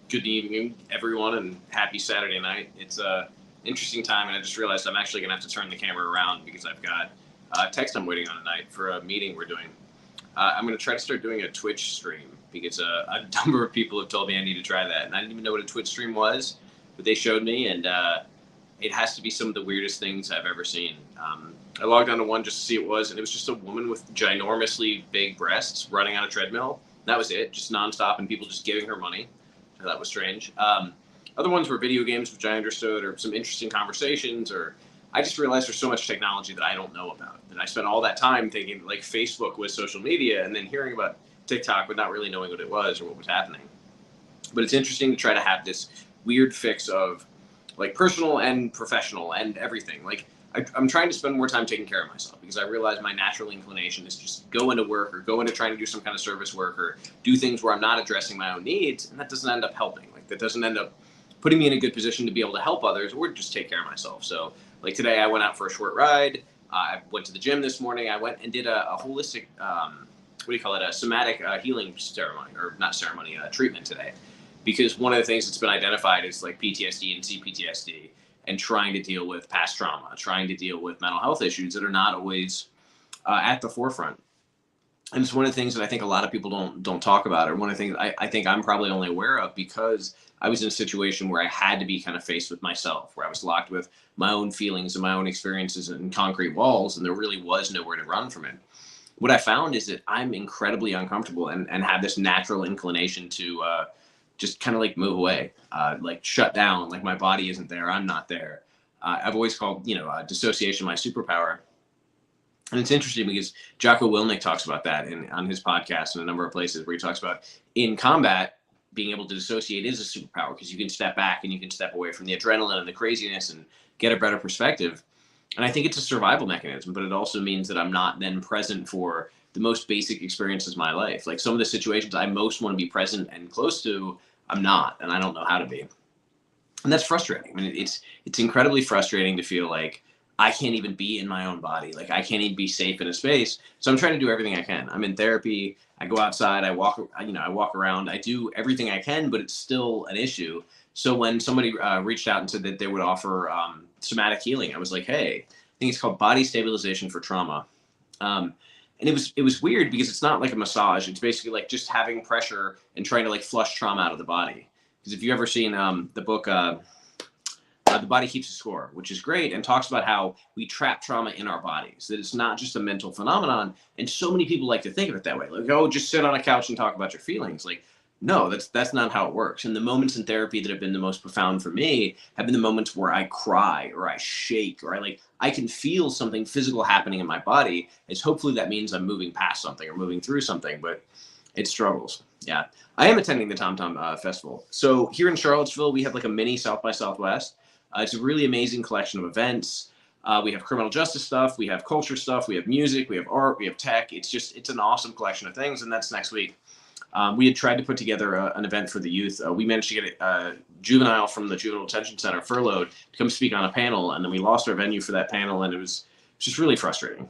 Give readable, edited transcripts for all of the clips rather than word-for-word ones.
Good evening, everyone, and happy Saturday night. It's a interesting time, and I just realized I'm actually going to have to turn the camera around because I've got a text I'm waiting on tonight for a meeting we're doing. I'm going to try to start doing a Twitch stream because a number of people have told me I need to try that, and I didn't even know what a Twitch stream was, but they showed me, and it has to be some of the weirdest things I've ever seen. I logged onto one just to see what it was, and it was just a woman with ginormously big breasts running on a treadmill. That was it, just nonstop, and people just giving her money. That was strange. Other ones were video games, which I understood, or some interesting conversations, or I just realized there's so much technology that I don't know about. And I spent all that time thinking like Facebook was social media, and then hearing about TikTok but not really knowing what it was or what was happening. But it's interesting to try to have this weird fix of like personal and professional and everything. Like I'm trying to spend more time taking care of myself because I realize my natural inclination is just go into work or go into trying to do some kind of service work or do things where I'm not addressing my own needs, and that doesn't end up helping. Like that doesn't end up putting me in a good position to be able to help others or just take care of myself. So like today I went out for a short ride. I went to the gym this morning. I went and did a holistic, what do you call it, a somatic healing ceremony, or not ceremony, treatment today. Because one of the things that's been identified is like PTSD and CPTSD, and trying to deal with past trauma, trying to deal with mental health issues that are not always at the forefront. And it's one of the things that I think a lot of people don't talk about, or one of the things I think I'm probably only aware of because I was in a situation where I had to be kind of faced with myself, where I was locked with my own feelings and my own experiences and concrete walls, and there really was nowhere to run from it. What I found is that I'm incredibly uncomfortable and have this natural inclination to just kind of like move away, like shut down, like my body isn't there, I'm not there. I've always called, dissociation my superpower. And it's interesting because Jocko Willink talks about that on his podcast and a number of places where he talks about in combat, being able to dissociate is a superpower because you can step back and you can step away from the adrenaline and the craziness and get a better perspective. And I think it's a survival mechanism, but it also means that I'm not then present for the most basic experiences of my life. Like some of the situations I most want to be present and close to, I'm not, and I don't know how to be. And that's frustrating. I mean, it's incredibly frustrating to feel like I can't even be in my own body. Like I can't even be safe in a space. So I'm trying to do everything I can. I'm in therapy. I go outside. I walk around. I do everything I can, but it's still an issue. So when somebody reached out and said that they would offer somatic healing, I was like, hey, I think it's called body stabilization for trauma. And it was weird because it's not like a massage. It's basically like just having pressure and trying to like flush trauma out of the body. Because if you've ever seen the book, The Body Keeps a Score, which is great and talks about how we trap trauma in our bodies, that it's not just a mental phenomenon. And so many people like to think of it that way. Like, oh, just sit on a couch and talk about your feelings. Like, no, that's not how it works. And the moments in therapy that have been the most profound for me have been the moments where I cry or I shake or I can feel something physical happening in my body. As hopefully that means I'm moving past something or moving through something, but it struggles. Yeah. I am attending the TomTom Festival. So here in Charlottesville, we have like a mini South by Southwest. It's a really amazing collection of events. We have criminal justice stuff. We have culture stuff. We have music. We have art. We have tech. It's an awesome collection of things. And that's next week. We had tried to put together an event for the youth. We managed to get a juvenile from the Juvenile Detention Center furloughed to come speak on a panel. And then we lost our venue for that panel. And it was just really frustrating.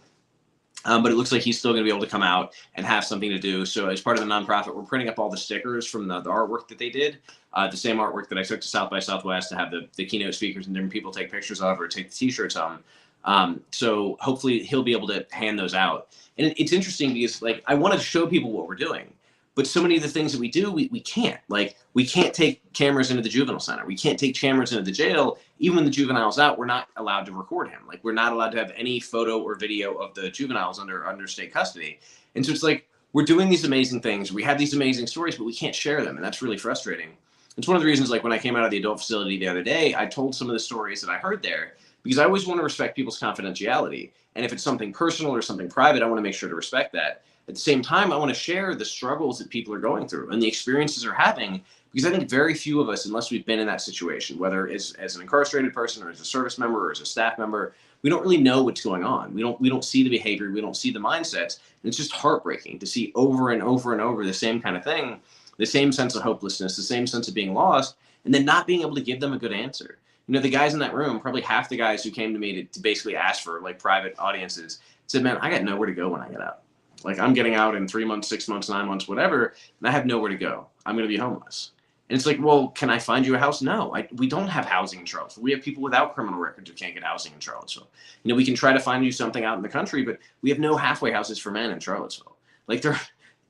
But it looks like he's still going to be able to come out and have something to do. So as part of the nonprofit, we're printing up all the stickers from the artwork that they did. The same artwork that I took to South by Southwest to have the keynote speakers and different people take pictures of or take the T-shirts on. So hopefully he'll be able to hand those out. And it's interesting because like I want to show people what we're doing. But so many of the things that we do, we can't. Like, we can't take cameras into the juvenile center. We can't take cameras into the jail. Even when the juvenile's out, we're not allowed to record him. Like, we're not allowed to have any photo or video of the juveniles under state custody. And so it's like, we're doing these amazing things. We have these amazing stories, but we can't share them. And that's really frustrating. It's one of the reasons, like, when I came out of the adult facility the other day, I told some of the stories that I heard there because I always want to respect people's confidentiality. And if it's something personal or something private, I want to make sure to respect that. At the same time, I want to share the struggles that people are going through and the experiences they're having, because I think very few of us, unless we've been in that situation, whether as an incarcerated person or as a service member or as a staff member, we don't really know what's going on. We don't see the behavior. We don't see the mindsets. And it's just heartbreaking to see over and over and over the same kind of thing, the same sense of hopelessness, the same sense of being lost, and then not being able to give them a good answer. You know, the guys in that room, probably half the guys who came to me to basically ask for like private audiences said, man, I got nowhere to go when I get out. Like, I'm getting out in 3 months, 6 months, 9 months, whatever, and I have nowhere to go. I'm going to be homeless. And it's like, well, can I find you a house? No, we don't have housing in Charlottesville. We have people without criminal records who can't get housing in Charlottesville. You know, we can try to find you something out in the country, but we have no halfway houses for men in Charlottesville. Like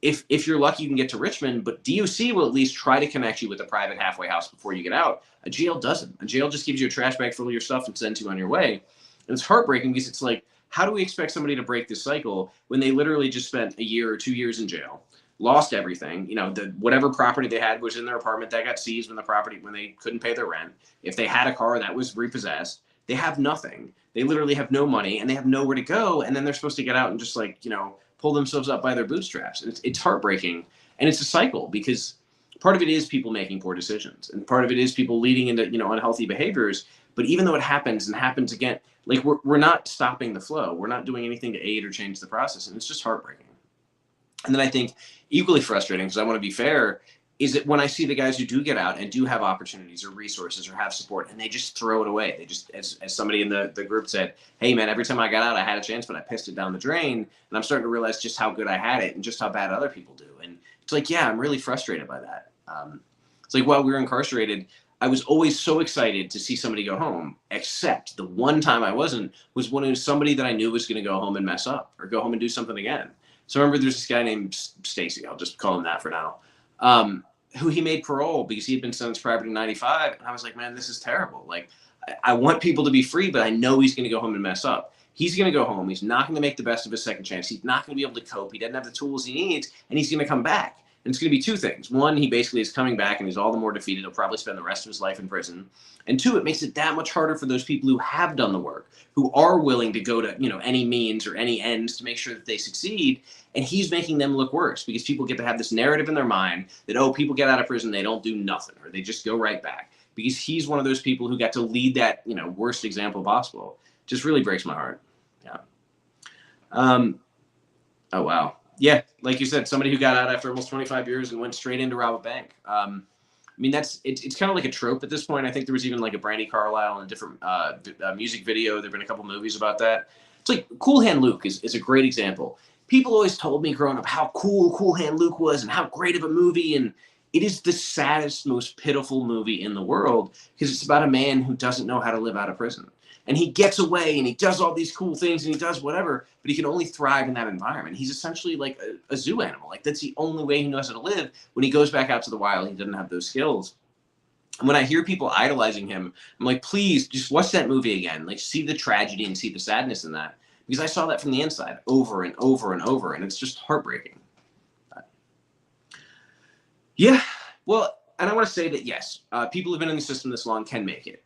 if you're lucky, you can get to Richmond, but DOC will at least try to connect you with a private halfway house before you get out. A jail doesn't. A jail just gives you a trash bag full of your stuff and sends you on your way. And it's heartbreaking because it's like, how do we expect somebody to break this cycle when they literally just spent a year or 2 years in jail, lost everything? You know, whatever property they had was in their apartment that got seized when they couldn't pay their rent. If they had a car, that was repossessed. They have nothing. They literally have no money and they have nowhere to go. And then they're supposed to get out and just like, you know, pull themselves up by their bootstraps. And it's heartbreaking. And it's a cycle because part of it is people making poor decisions. And part of it is people leading into, you know, unhealthy behaviors. But even though it happens and happens again, like we're not stopping the flow. We're not doing anything to aid or change the process. And it's just heartbreaking. And then I think equally frustrating, because I want to be fair, is that when I see the guys who do get out and do have opportunities or resources or have support and they just throw it away. They just, as somebody in the group said, hey man, every time I got out, I had a chance, but I pissed it down the drain. And I'm starting to realize just how good I had it and just how bad other people do. And it's like, yeah, I'm really frustrated by that. It's like while we were incarcerated, I was always so excited to see somebody go home, except the one time I wasn't was when it was somebody that I knew was going to go home and mess up or go home and do something again. So I remember there's this guy named Stacy, I'll just call him that for now, who he made parole because he had been sentenced prior to 95. And I was like, man, this is terrible. Like, I want people to be free, but I know he's going to go home and mess up. He's going to go home. He's not going to make the best of his second chance. He's not going to be able to cope. He doesn't have the tools he needs, and he's going to come back. And it's going to be two things. One, he basically is coming back and he's all the more defeated. He'll probably spend the rest of his life in prison. And two, it makes it that much harder for those people who have done the work, who are willing to go to, you know, any means or any ends to make sure that they succeed. And he's making them look worse because people get to have this narrative in their mind that, oh, people get out of prison, they don't do nothing, or they just go right back. Because he's one of those people who got to lead that, you know, worst example possible. Just really breaks my heart. Yeah. Oh, wow. Yeah, like you said, somebody who got out after almost 25 years and went straight in to rob a bank. I mean, it's kind of like a trope at this point. I think there was even like a Brandy Carlisle and a different music video. There have been a couple movies about that. It's like Cool Hand Luke is a great example. People always told me growing up how cool Cool Hand Luke was and how great of a movie. And it is the saddest, most pitiful movie in the world because it's about a man who doesn't know how to live out of prison. And he gets away and he does all these cool things and he does whatever, but he can only thrive in that environment. He's essentially like a zoo animal. Like that's the only way he knows how to live. When he goes back out to the wild, he doesn't have those skills. And when I hear people idolizing him, I'm like, please just watch that movie again. Like see the tragedy and see the sadness in that. Because I saw that from the inside over and over and over. And it's just heartbreaking. Yeah, well, and I want to say that, yes, people who've been in the system this long can make it.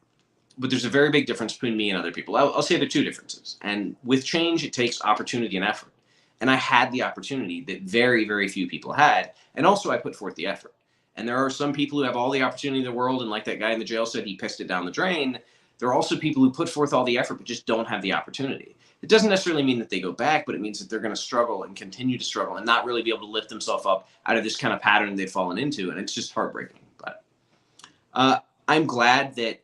But there's a very big difference between me and other people. I'll say there are two differences. And with change, it takes opportunity and effort. And I had the opportunity that very, very few people had. And also I put forth the effort. And there are some people who have all the opportunity in the world. And like that guy in the jail said, he pissed it down the drain. There are also people who put forth all the effort, but just don't have the opportunity. It doesn't necessarily mean that they go back, but it means that they're going to struggle and continue to struggle and not really be able to lift themselves up out of this kind of pattern they've fallen into. And it's just heartbreaking. But I'm glad that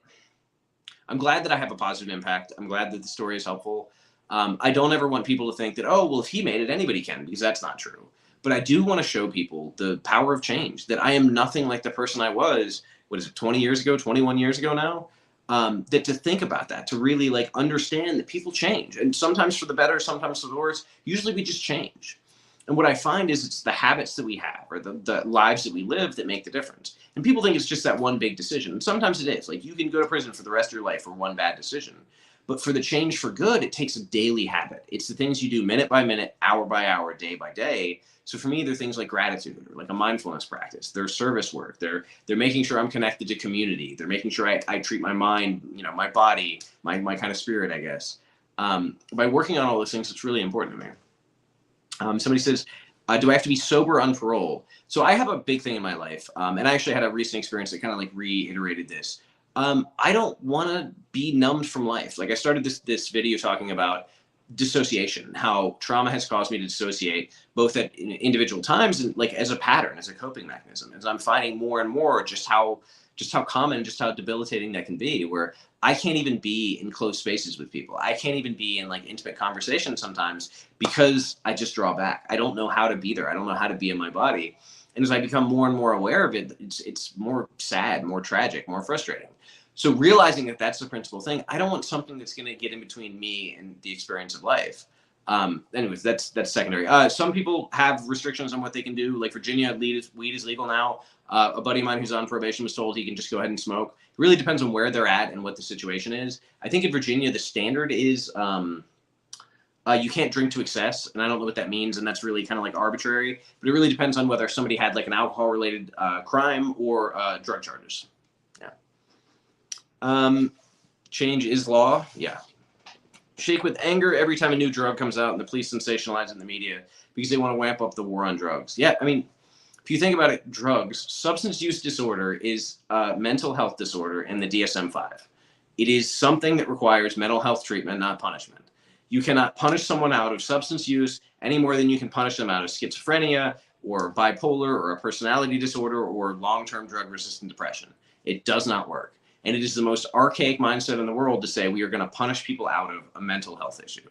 I have a positive impact. I'm glad that the story is helpful. I don't ever want people to think that, oh, well, if he made it, anybody can, because that's not true. But I do want to show people the power of change, that I am nothing like the person I was, 20 years ago, 21 years ago now? That to think about that, to really like understand that people change, and sometimes for the better, sometimes for the worse. Usually we just change. And what I find is it's the habits that we have or the lives that we live that make the difference. And people think it's just that one big decision. And sometimes it is. Like you can go to prison for the rest of your life for one bad decision. But for the change for good, it takes a daily habit. It's the things you do minute by minute, hour by hour, day by day. So for me, they're things like gratitude or like a mindfulness practice. They're service work. They're making sure I'm connected to community. They're making sure I treat my mind, you know, my body, my kind of spirit, I guess. By working on all those things, it's really important to me. Somebody says, do I have to be sober on parole? So I have a big thing in my life. And I actually had a recent experience that kind of like reiterated this. I don't want to be numbed from life. Like I started this video talking about dissociation, how trauma has caused me to dissociate both at individual times and like as a pattern, as a coping mechanism. As I'm finding more and more just how common, just how debilitating that can be, where I can't even be in close spaces with people. I can't even be in like intimate conversations sometimes because I just draw back. I don't know how to be there. I don't know how to be in my body. And as I become more and more aware of it, it's more sad, more tragic, more frustrating. So realizing that that's the principal thing, I don't want something that's going to get in between me and the experience of life. Anyways, that's secondary. Some people have restrictions on what they can do. Like Virginia, weed is legal now. A buddy of mine who's on probation was told he can just go ahead and smoke. It really depends on where they're at and what the situation is. I think in Virginia, the standard is you can't drink to excess, and I don't know what that means, and that's really kind of like arbitrary. But it really depends on whether somebody had like an alcohol-related crime or drug charges. Yeah. Change is law. Yeah. Shake with anger every time a new drug comes out and the police sensationalize it in the media because they want to ramp up the war on drugs. Yeah, I mean, if you think about it, drugs, substance use disorder is a mental health disorder in the DSM-5. It is something that requires mental health treatment, not punishment. You cannot punish someone out of substance use any more than you can punish them out of schizophrenia or bipolar or a personality disorder or long-term drug-resistant depression. It does not work. And it is the most archaic mindset in the world to say we are going to punish people out of a mental health issue.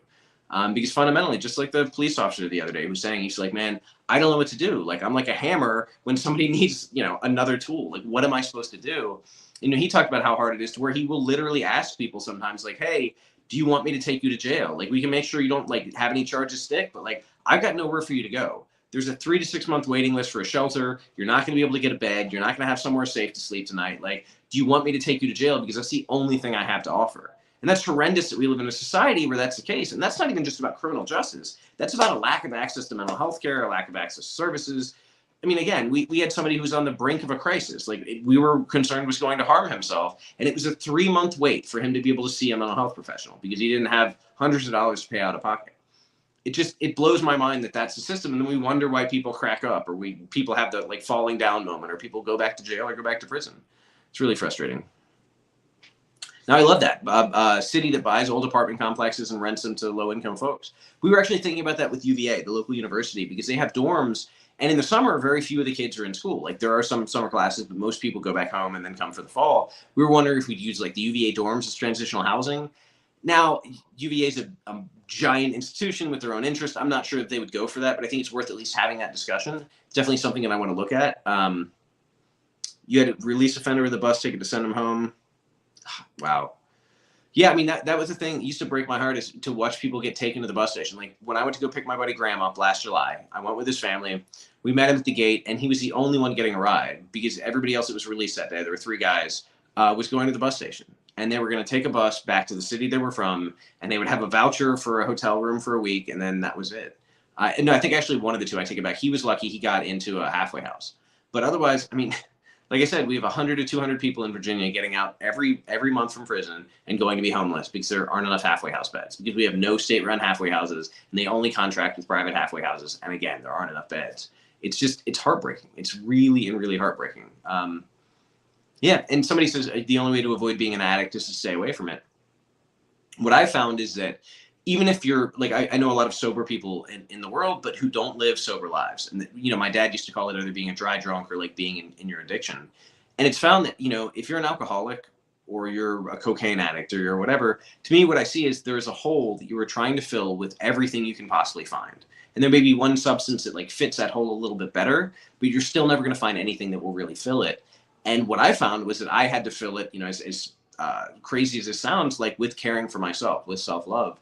Because fundamentally, just like the police officer the other day was saying, he's like, man, I don't know what to do. Like, I'm like a hammer when somebody needs, another tool. Like, what am I supposed to do? He talked about how hard it is to where he will literally ask people sometimes like, hey, do you want me to take you to jail? Like, we can make sure you don't like have any charges stick, but like, I've got nowhere for you to go. There's a 3 to 6 month waiting list for a shelter. You're not going to be able to get a bed. You're not going to have somewhere safe to sleep tonight. Like, do you want me to take you to jail? Because that's the only thing I have to offer. And that's horrendous that we live in a society where that's the case. And that's not even just about criminal justice. That's about a lack of access to mental health care, a lack of access to services. I mean, again, we had somebody who was on the brink of a crisis. Like, we were concerned was going to harm himself. And it was a 3-month wait for him to be able to see a mental health professional because he didn't have hundreds of dollars to pay out of pocket. It blows my mind that that's the system. And then we wonder why people crack up or people have the like falling down moment or people go back to jail or go back to prison. It's really frustrating. Now, I love that city that buys old apartment complexes and rents them to low-income folks. We were actually thinking about that with UVA, the local university, because they have dorms. And in the summer, very few of the kids are in school. Like, there are some summer classes, but most people go back home and then come for the fall. We were wondering if we'd use like the UVA dorms as transitional housing. Now, UVA is a giant institution with their own interest. I'm not sure that they would go for that, but I think it's worth at least having that discussion. It's definitely something that I want to look at. You had to release offender with a bus ticket to send them home. Wow. Yeah, I mean, that was the thing. It used to break my heart is to watch people get taken to the bus station. Like, when I went to go pick my buddy Graham up last July, I went with his family. We met him at the gate, and he was the only one getting a ride because everybody else that was released that day, there were 3 guys, was going to the bus station. And they were going to take a bus back to the city they were from, and they would have a voucher for a hotel room for a week, and then that was it. No, I think actually one of the 2, I take it back. He was lucky he got into a halfway house. But otherwise, I mean, like I said, we have 100 to 200 people in Virginia getting out every month from prison and going to be homeless because there aren't enough halfway house beds. Because we have no state-run halfway houses, and they only contract with private halfway houses. And again, there aren't enough beds. It's heartbreaking. It's really and really heartbreaking. Yeah, and somebody says the only way to avoid being an addict is to stay away from it. What I found is that even if you're like, I know a lot of sober people in the world, but who don't live sober lives. And, my dad used to call it either being a dry drunk or like being in your addiction. And it's found that, if you're an alcoholic or you're a cocaine addict or you're whatever, to me, what I see is there's a hole that you are trying to fill with everything you can possibly find. And there may be one substance that like fits that hole a little bit better, but you're still never going to find anything that will really fill it. And what I found was that I had to fill it, as crazy as it sounds, like with caring for myself, with self-love.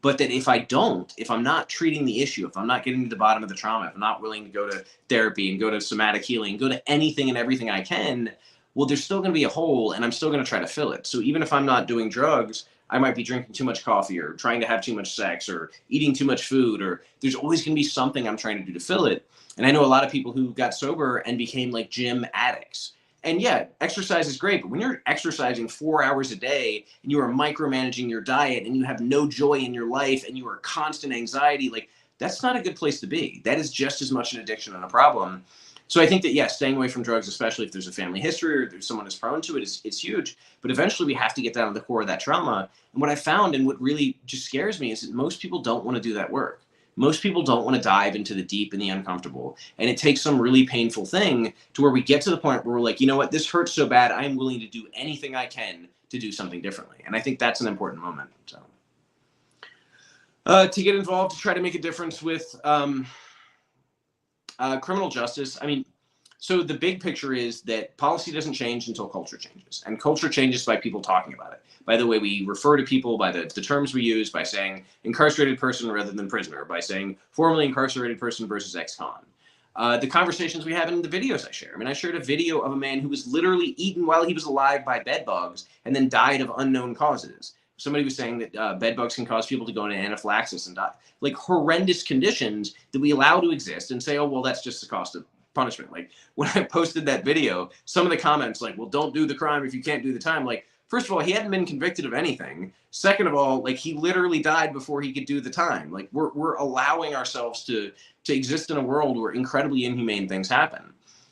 But that if I'm not treating the issue, if I'm not getting to the bottom of the trauma, if I'm not willing to go to therapy and go to somatic healing, go to anything and everything I can, well, there's still going to be a hole and I'm still going to try to fill it. So even if I'm not doing drugs, I might be drinking too much coffee or trying to have too much sex or eating too much food, or there's always going to be something I'm trying to do to fill it. And I know a lot of people who got sober and became like gym addicts. And yeah, exercise is great, but when you're exercising 4 hours a day and you are micromanaging your diet and you have no joy in your life and you are constant anxiety, like that's not a good place to be. That is just as much an addiction and a problem. So I think that, yeah, staying away from drugs, especially if there's a family history or there's someone who's prone to it, it's huge. But eventually we have to get down to the core of that trauma. And what I found and what really just scares me is that most people don't want to do that work. Most people don't want to dive into the deep and the uncomfortable. And it takes some really painful thing to where we get to the point where we're like, you know what, this hurts so bad, I'm willing to do anything I can to do something differently. And I think that's an important moment. So to get involved, to try to make a difference with criminal justice. I mean, So the big picture is that policy doesn't change until culture changes. And culture changes by people talking about it, by the way we refer to people, by the terms we use, by saying incarcerated person rather than prisoner, by saying formerly incarcerated person versus ex-con. The conversations we have in the videos I share. I mean, I shared a video of a man who was literally eaten while he was alive by bed bugs and then died of unknown causes. Somebody was saying that bed bugs can cause people to go into anaphylaxis and die. Like horrendous conditions that we allow to exist and say, oh, well, that's just the cost of punishment. Like when I posted that video, some of the comments like, well, don't do the crime if you can't do the time. Like, first of all, he hadn't been convicted of anything. Second of all, like he literally died before he could do the time. Like we're allowing ourselves to exist in a world where incredibly inhumane things happen.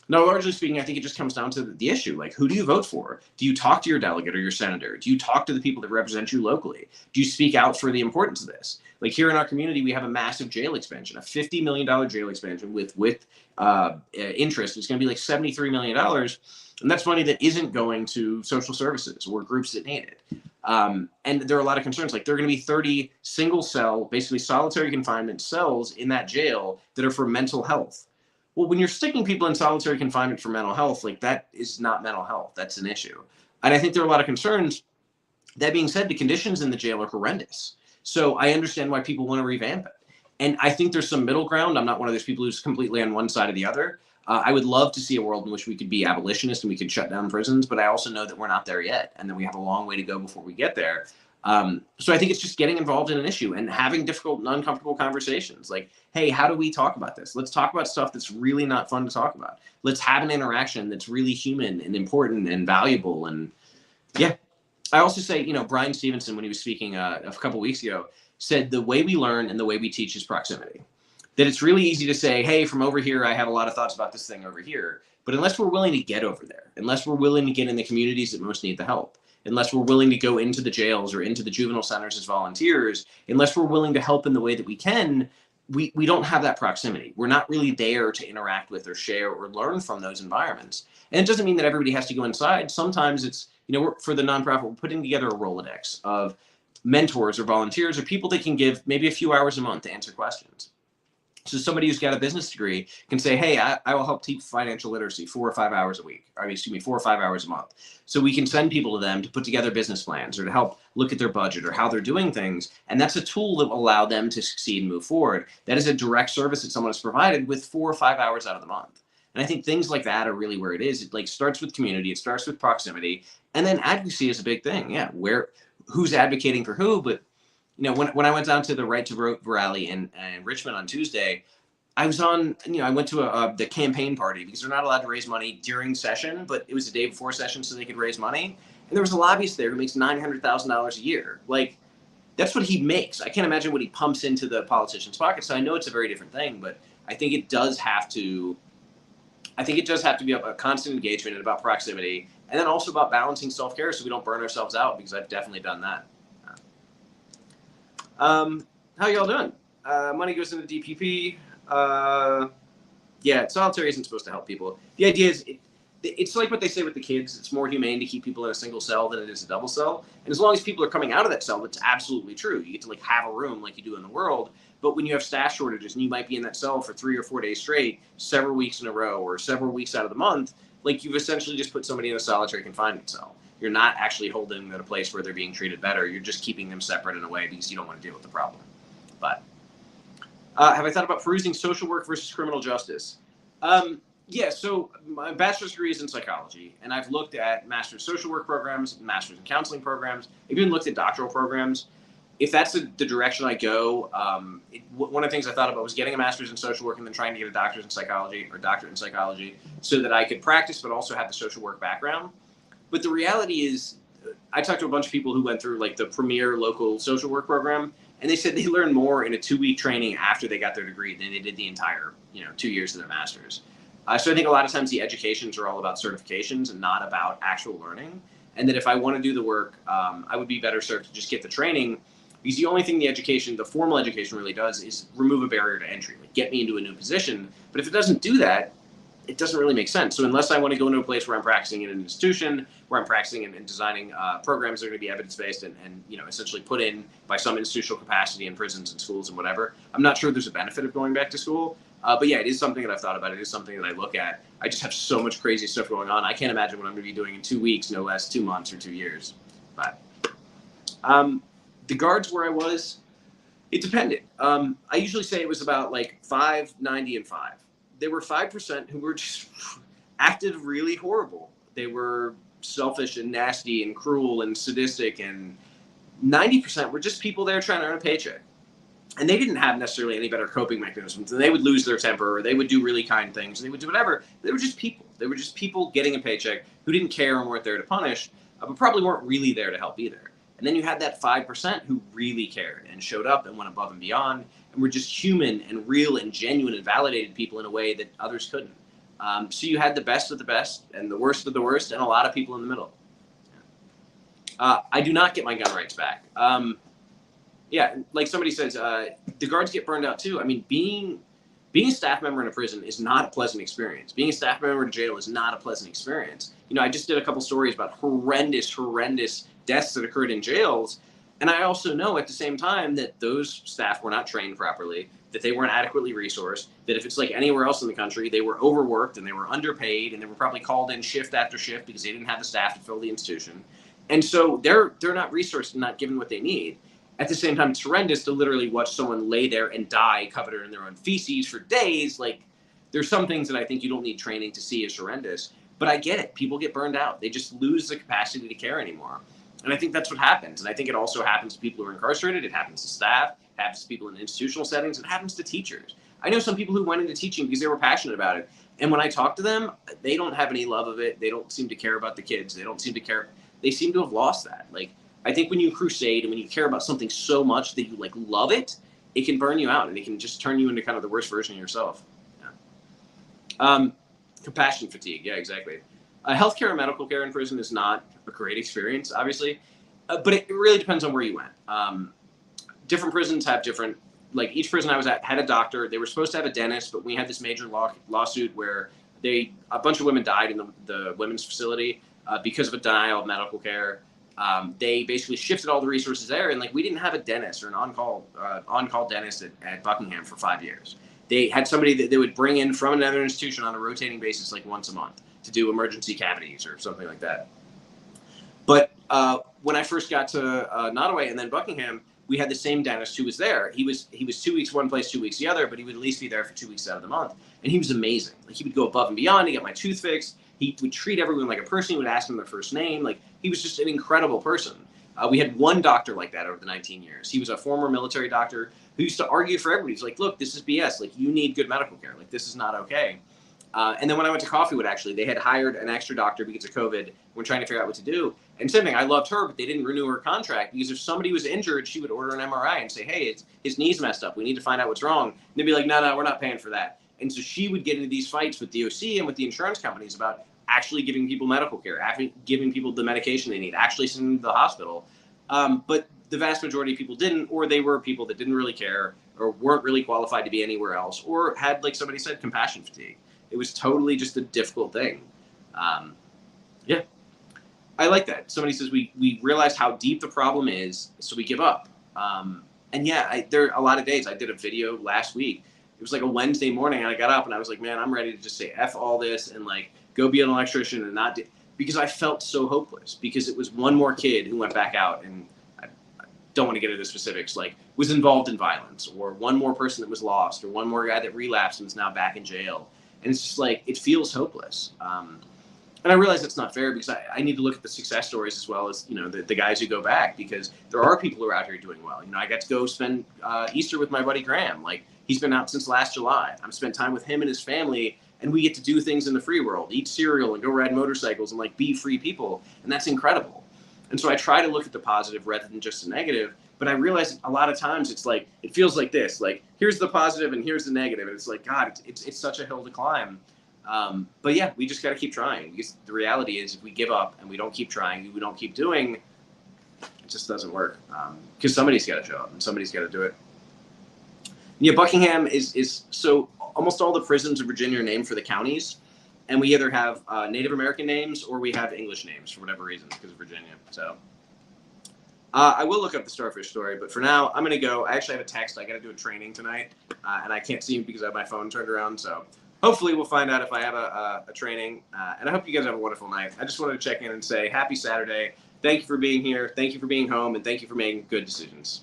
Now, largely speaking, I think it just comes down to the issue. Like, who do you vote for? Do you talk to your delegate or your senator? Do you talk to the people that represent you locally? Do you speak out for the importance of this? Like here in our community, we have a massive jail expansion, a $50 million jail expansion with interest. It's going to be like $73 million. And that's money that isn't going to social services or groups that need it. And there are a lot of concerns. Like there are going to be 30 single cell, basically solitary confinement cells in that jail that are for mental health. Well, when you're sticking people in solitary confinement for mental health, like that is not mental health. That's an issue. And I think there are a lot of concerns. That being said, the conditions in the jail are horrendous. So I understand why people want to revamp it. And I think there's some middle ground. I'm not one of those people who's completely on one side or the other. I would love to see a world in which we could be abolitionist and we could shut down prisons, but I also know that we're not there yet and that we have a long way to go before we get there. So I think it's just getting involved in an issue and having difficult and uncomfortable conversations. Like, hey, how do we talk about this? Let's talk about stuff that's really not fun to talk about. Let's have an interaction that's really human and important and valuable. And yeah, I also say, you know, Brian Stevenson, when he was speaking a couple weeks ago, said the way we learn and the way we teach is proximity. That it's really easy to say, hey, from over here, I have a lot of thoughts about this thing over here. But unless we're willing to get over there, unless we're willing to get in the communities that most need the help, unless we're willing to go into the jails or into the juvenile centers as volunteers, unless we're willing to help in the way that we can, we don't have that proximity. We're not really there to interact with or share or learn from those environments. And it doesn't mean that everybody has to go inside. Sometimes it's, you know, for the nonprofit, we're putting together a Rolodex of mentors or volunteers or people that can give maybe a few hours a month to answer questions. So somebody who's got a business degree can say, hey, I will help teach financial literacy 4 or 5 hours a week. 4 or 5 hours a month. So we can send people to them to put together business plans or to help look at their budget or how they're doing things. And that's a tool that will allow them to succeed and move forward. That is a direct service that someone has provided with 4 or 5 hours out of the month. And I think things like that are really where it is. It like starts with community, it starts with proximity, and then advocacy is a big thing. Yeah, who's advocating for who, but you know, when I went down to the Right to Vote rally in Richmond on Tuesday, I was on, you know, I went to the campaign party because they're not allowed to raise money during session, but it was the day before session so they could raise money. And there was a lobbyist there who makes $900,000 a year. Like, that's what he makes. I can't imagine what he pumps into the politician's pocket. So I know it's a very different thing, but I think it does have to be a constant engagement and about proximity, and then also about balancing self-care so we don't burn ourselves out, because I've definitely done that. How y'all doing? Money goes into DPP. Yeah, solitary isn't supposed to help people. The idea is, it's like what they say with the kids. It's more humane to keep people in a single cell than it is a double cell. And as long as people are coming out of that cell, that's absolutely true. You get to like have a room like you do in the world. But when you have staff shortages and you might be in that cell for 3 or 4 days straight, several weeks in a row, or several weeks out of the month, like you've essentially just put somebody in a solitary confinement cell. You're not actually holding them at a place where they're being treated better. You're just keeping them separate in a way because you don't want to deal with the problem. But have I thought about perusing social work versus criminal justice? Yeah, so my bachelor's degree is in psychology, and I've looked at master's social work programs, master's in counseling programs. I've even looked at doctoral programs. If that's the direction I go, one of the things I thought about was getting a master's in social work and then trying to get a doctorate in psychology so that I could practice but also have the social work background. But the reality is, I talked to a bunch of people who went through like the premier local social work program, and they said they learned more in a 2-week training after they got their degree than they did the entire, 2 years of their master's. So I think a lot of times the educations are all about certifications and not about actual learning. And that if I want to do the work, I would be better served to just get the training, because the only thing the formal education really does is remove a barrier to entry, like get me into a new position. But if it doesn't do that, it doesn't really make sense. So unless I want to go into a place where I'm practicing in an institution, where I'm practicing and designing programs that are going to be evidence-based and essentially put in by some institutional capacity in prisons and schools and whatever, I'm not sure there's a benefit of going back to school. But yeah, it is something that I've thought about. It is something that I look at. I just have so much crazy stuff going on. I can't imagine what I'm going to be doing in 2 weeks, no less, 2 months or 2 years. But the guards where I was, it depended. I usually say it was about like 5, 90, and 5. There were 5% who were just acted really horrible. They were selfish and nasty and cruel and sadistic, and 90% were just people there trying to earn a paycheck. And they didn't have necessarily any better coping mechanisms. And they would lose their temper, or they would do really kind things, and they would do whatever. They were just people. They were just people getting a paycheck who didn't care and weren't there to punish, but probably weren't really there to help either. And then you had that 5% who really cared and showed up and went above and beyond and were just human and real and genuine and validated people in a way that others couldn't. So you had the best of the best and the worst of the worst and a lot of people in the middle. I do not get my gun rights back. Yeah, like somebody says, the guards get burned out too. I mean, being a staff member in a prison is not a pleasant experience. Being a staff member in jail is not a pleasant experience. You know, I just did a couple stories about horrendous deaths that occurred in jails. And I also know at the same time that those staff were not trained properly, that they weren't adequately resourced, that if it's like anywhere else in the country, they were overworked and they were underpaid and they were probably called in shift after shift because they didn't have the staff to fill the institution. And so they're not resourced and not given what they need. At the same time, it's horrendous to literally watch someone lay there and die covered in their own feces for days. Like, there's some things that I think you don't need training to see as horrendous. But I get it. People get burned out. They just lose the capacity to care anymore. And I think that's what happens. And I think it also happens to people who are incarcerated. It happens to staff. It happens to people in institutional settings. It happens to teachers. I know some people who went into teaching because they were passionate about it. And when I talk to them, they don't have any love of it. They don't seem to care about the kids. They don't seem to care. They seem to have lost that. Like, I think when you crusade and when you care about something so much that you like love it, it can burn you out and it can just turn you into kind of the worst version of yourself. Yeah. Compassion fatigue. Yeah, exactly. Healthcare and medical care in prison is not a great experience, obviously, but it really depends on where you went. Different prisons have different, like each prison I was at had a doctor. They were supposed to have a dentist, but we had this major lawsuit where a bunch of women died in the women's facility because of a denial of medical care. They basically shifted all the resources there, and like we didn't have a dentist or an on-call dentist at Buckingham for 5 years. They had somebody that they would bring in from another institution on a rotating basis, like once a month, to do emergency cavities or something like that. But when I first got to Nottoway and then Buckingham, we had the same dentist who was there. He was 2 weeks one place, 2 weeks the other, but he would at least be there for 2 weeks out of the month, and he was amazing. Like he would go above and beyond to get my tooth fixed. He would treat everyone like a person. He would ask them their first name. Like, he was just an incredible person. We had one doctor like that over the 19 years. He was a former military doctor who used to argue for everybody. He's like, look, this is BS. Like, you need good medical care. Like, this is not okay. And then when I went to Coffeewood, actually, they had hired an extra doctor because of COVID. We're trying to figure out what to do. And same thing, I loved her, but they didn't renew her contract because if somebody was injured, she would order an MRI and say, hey, his knee's messed up. We need to find out what's wrong. And they'd be like, no, we're not paying for that. And so she would get into these fights with DOC and with the insurance companies about actually giving people medical care, actually giving people the medication they need, actually sending them to the hospital. But the vast majority of people didn't, or they were people that didn't really care or weren't really qualified to be anywhere else, or had, like somebody said, compassion fatigue. It was totally just a difficult thing. Yeah, I like that. Somebody says we realized how deep the problem is, so we give up. And yeah, there are a lot of days. I did a video last week. It was like a Wednesday morning, and I got up and I was like, man, I'm ready to just say F all this and like go be an electrician and not because I felt so hopeless, because it was one more kid who went back out, and I don't want to get into specifics, like was involved in violence, or one more person that was lost, or one more guy that relapsed and is now back in jail. And it's just like, it feels hopeless. And I realize that's not fair, because I need to look at the success stories as well as, you know, the guys who go back, because there are people who are out here doing well. You know, I got to go spend Easter with my buddy Graham. Like, he's been out since last July. I've spent time with him and his family, and we get to do things in the free world, eat cereal and go ride motorcycles and like be free people. And that's incredible. And so I try to look at the positive rather than just the negative. But I realize a lot of times it's like, it feels like this, like here's the positive and here's the negative. And it's like, God, it's such a hill to climb. But yeah, we just got to keep trying, because the reality is if we give up and we don't keep trying, we don't keep doing, it just doesn't work. Because somebody's got to show up and somebody's got to do it. Yeah, Buckingham is so almost all the prisons in Virginia are named for the counties, and we either have Native American names or we have English names for whatever reason because of Virginia. So I will look up the starfish story, but for now, I'm going to go. I actually have a text. I got to do a training tonight, and I can't see because I have my phone turned around. So hopefully we'll find out if I have a training. And I hope you guys have a wonderful night. I just wanted to check in and say happy Saturday. Thank you for being here. Thank you for being home. And thank you for making good decisions.